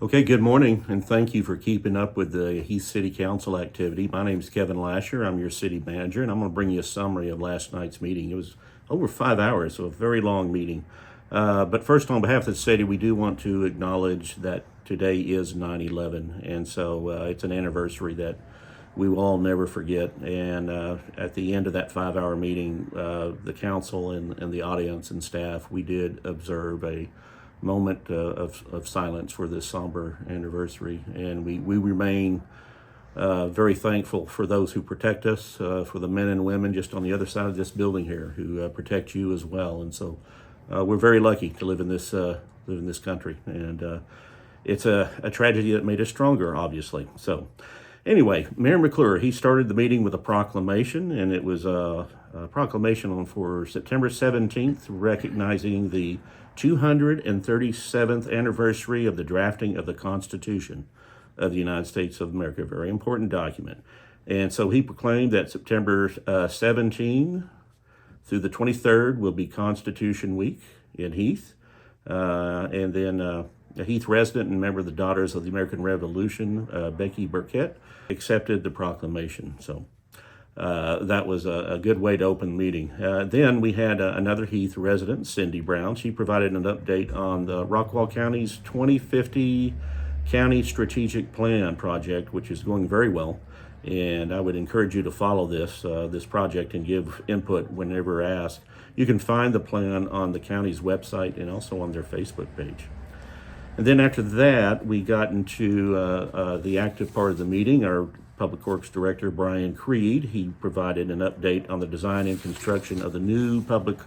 Okay, good morning, and thank you for keeping up with the Heath City Council activity. My name is Kevin Lasher. I'm your city manager, and I'm going to bring you a summary of last night's meeting. It was over 5 hours, so a very long meeting. But first, on behalf of the city, we do want to acknowledge that today is 9/11, and so it's an anniversary that we will all never forget. And at the end of that 5 hour meeting, the council and the audience and staff, we did observe a moment of silence for this somber anniversary. And we remain very thankful for those who protect us, for the men and women just on the other side of this building here who protect you as well. And so we're very lucky to live in this country. And it's a tragedy that made us stronger, obviously. So anyway, Mayor McClure, he started the meeting with a proclamation, and it was a proclamation for September 17th, recognizing the 237th anniversary of the drafting of the Constitution of the United States of America, a very important document. And so he proclaimed that September 17 through the 23rd will be Constitution Week in Heath. And then a Heath resident and member of the Daughters of the American Revolution, Becky Burkett, accepted the proclamation. So that was a good way to open the meeting. Then we had another Heath resident, Cindy Brown. She provided an update on the Rockwall County's 2050 County Strategic Plan project, which is going very well. And I would encourage you to follow this project and give input whenever asked. You can find the plan on the county's website and also on their Facebook page. And then after that, we got into the active part of the meeting. Our Public Works Director, Brian Creed, he provided an update on the design and construction of the new Public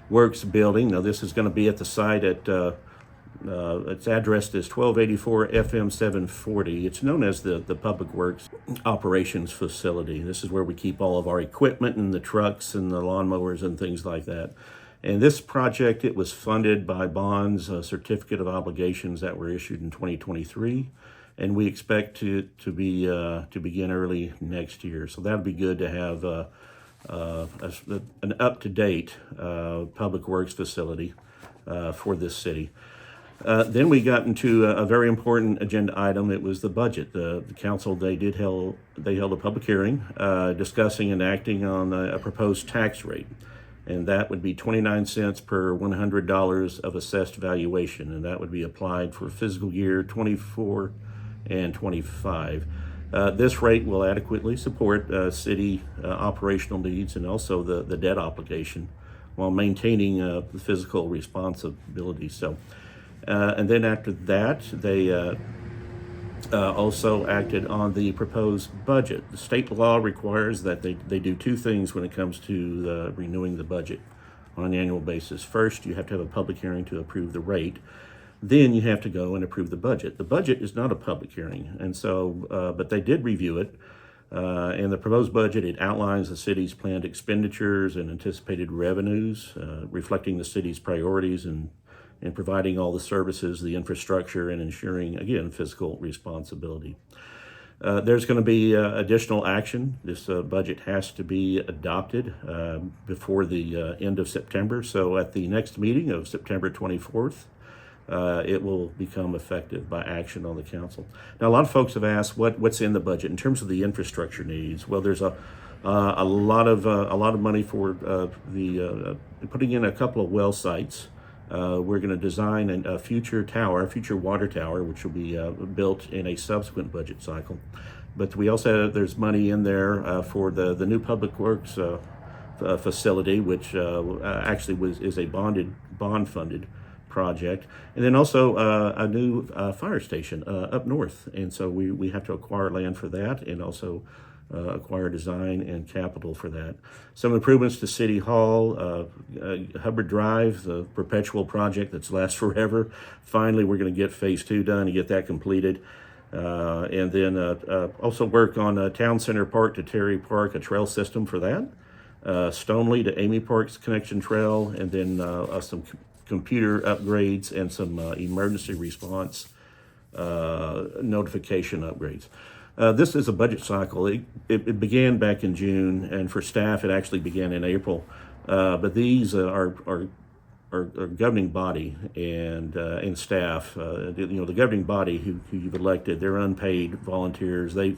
Works building. Now, this is going to be at the site at, it's addressed as 1284 FM 740. It's known as the Public Works Operations Facility. This is where we keep all of our equipment and the trucks and the lawnmowers and things like that. And this project, it was funded by bonds, certificate of obligations that were issued in 2023. And we expect to begin early next year. So that'd be good to have an up-to-date public works facility for this city. Then we got into a very important agenda item. It was the budget. The council, they held a public hearing discussing and acting on a proposed tax rate. And that would be 29 cents per $100 of assessed valuation. And that would be applied for fiscal year 24 and 25. This rate will adequately support city operational needs and also the debt obligation while maintaining the fiscal responsibility. So, and then after that, they also acted on the proposed budget. The state law requires that they do two things when it comes to renewing the budget on an annual basis. First, you have to have a public hearing to approve the rate. Then you have to go and approve the budget. The budget is not a public hearing, and so, but they did review it. And the proposed budget, it outlines the city's planned expenditures and anticipated revenues, reflecting the city's priorities and providing all the services, the infrastructure, and ensuring, again, fiscal responsibility. There's going to be additional action. This budget has to be adopted before the end of September. So at the next meeting of September 24th, it will become effective by action on the council. Now, a lot of folks have asked what's in the budget in terms of the infrastructure needs. Well, there's a lot of money for putting in a couple of well sites. We're going to design a future water tower, which will be built in a subsequent budget cycle. But we also there's money in there for the new public works facility, which actually is a bond funded project, and then also a new fire station up north. And so we have to acquire land for that, and also acquire design and capital for that. Some improvements to City Hall, Hubbard Drive, the perpetual project that's lasts forever. Finally, we're going to get phase 2 done and get that completed. And then also work on Town Center Park to Terry Park, a trail system for that. Stoneley to Amy Park's connection trail, and then some computer upgrades and some emergency response notification upgrades. This is a budget cycle. It began back in June, and for staff, it actually began in April. But these are our governing body and staff. The governing body who you've elected, they're unpaid volunteers. They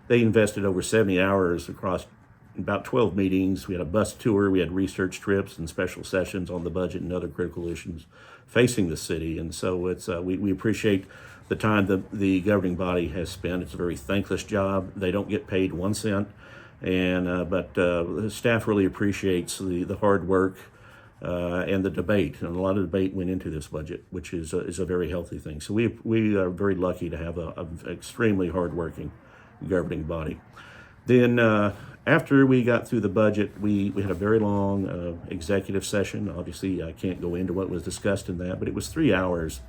invested over 70 hours across about 12 meetings. We had a bus tour, we had research trips and special sessions on the budget and other critical issues facing the city. And so it's we appreciate the time that the governing body has spent. It's a very thankless job. They don't get paid 1 cent, but the staff really appreciates the hard work and the debate. And a lot of debate went into this budget, which is a very healthy thing. So we are very lucky to have an extremely hardworking governing body. Then after we got through the budget, we had a very long executive session. Obviously, I can't go into what was discussed in that, but it was 3 hours.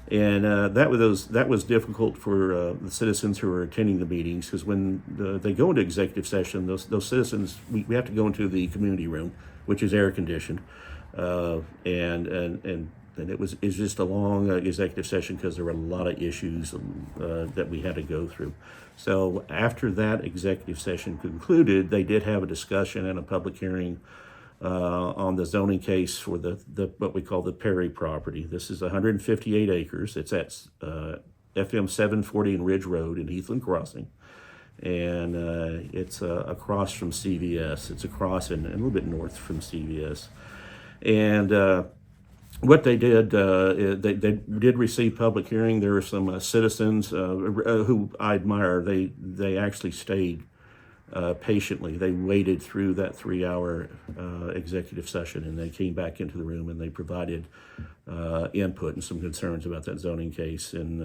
And that was difficult for the citizens who were attending the meetings, because when they go into executive session, those citizens, we have to go into the community room, which is air conditioned, and it's just a long executive session because there were a lot of issues that we had to go through. So after that executive session concluded, they did have a discussion and a public hearing on the zoning case for the what we call the Perry property. This is 158 acres. It's at FM 740 and Ridge Road in Heath Crossing. And it's across from CVS. It's across and a little bit north from CVS. And what they did, they did receive public hearing. There were some citizens who I admire. They actually stayed patiently. They waited through that 3 hour executive session, and they came back into the room and they provided input and some concerns about that zoning case. And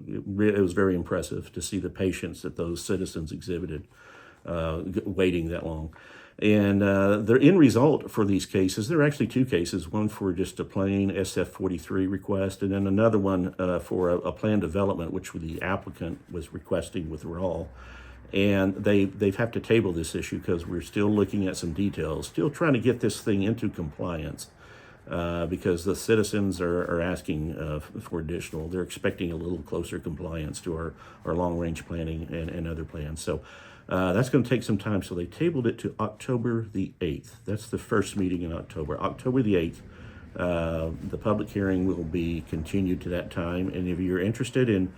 it was very impressive to see the patience that those citizens exhibited waiting that long. And the end result for these cases, there are actually 2 cases, one for just a plain SF-43 request, and then another one for a plan development, which the applicant was requesting withdrawal. And they have to table this issue because we're still looking at some details, still trying to get this thing into compliance, because the citizens are asking for additional. They're expecting a little closer compliance to our long-range planning and other plans. So that's going to take some time. So they tabled it to October the 8th. That's the first meeting in October. October the 8th, the public hearing will be continued to that time. And if you're interested in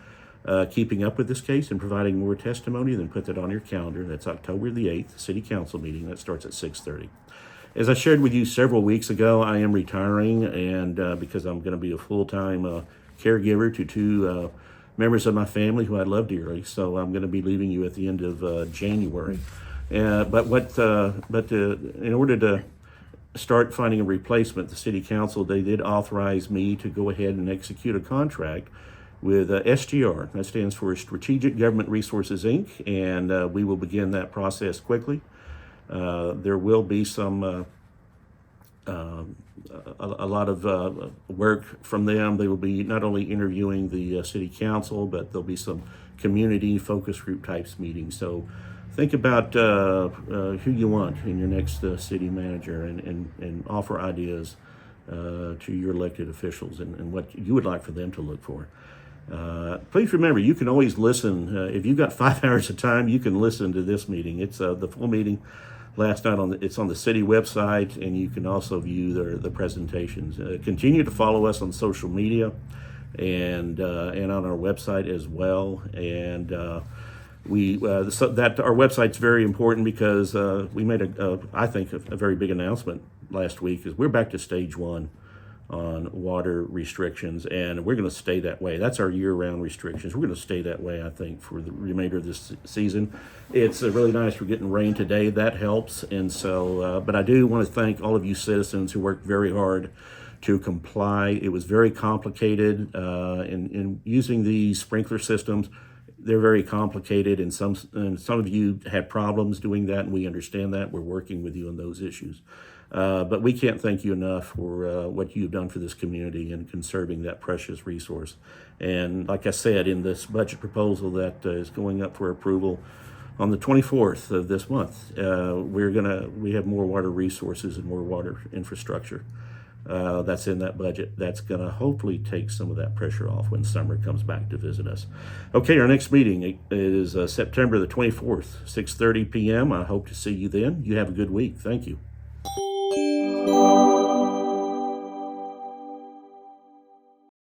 keeping up with this case and providing more testimony, then put that on your calendar. That's October the 8th, City Council meeting. That starts at 6:30. As I shared with you several weeks ago, I am retiring, and because I'm going to be a full-time caregiver to 2 members of my family who I love dearly, so I'm going to be leaving you at the end of January. But in order to start finding a replacement, the City Council, they did authorize me to go ahead and execute a contract with SGR. That stands for Strategic Government Resources, Inc., and we will begin that process quickly. There will be some a lot of work from them. They will be not only interviewing the City Council, but there'll be some community focus group types meetings. So think about who you want in your next city manager, and offer ideas to your elected officials and what you would like for them to look for. Please remember, you can always listen. If you've got 5 hours of time, you can listen to this meeting. It's the full meeting last night it's on the city website, and you can also view the presentations. Continue to follow us on social media and on our website as well. And our website's very important because we made I think a very big announcement last week. Is we're back to stage 1 on water restrictions, and we're going to stay that way. That's our year-round restrictions. We're going to stay that way, I think, for the remainder of this season. It's really nice. We're getting rain today. That helps. And so, but I do want to thank all of you citizens who worked very hard to comply. It was very complicated in using these sprinkler systems. They're very complicated, and some of you had problems doing that, and we understand that. We're working with you on those issues. But we can't thank you enough for what you've done for this community and conserving that precious resource. And like I said, in this budget proposal that is going up for approval on the 24th of this month, we have more water resources and more water infrastructure that's in that budget. That's going to hopefully take some of that pressure off when summer comes back to visit us. Okay, our next meeting is September the 24th, 6:30 p.m. I hope to see you then. You have a good week. Thank you.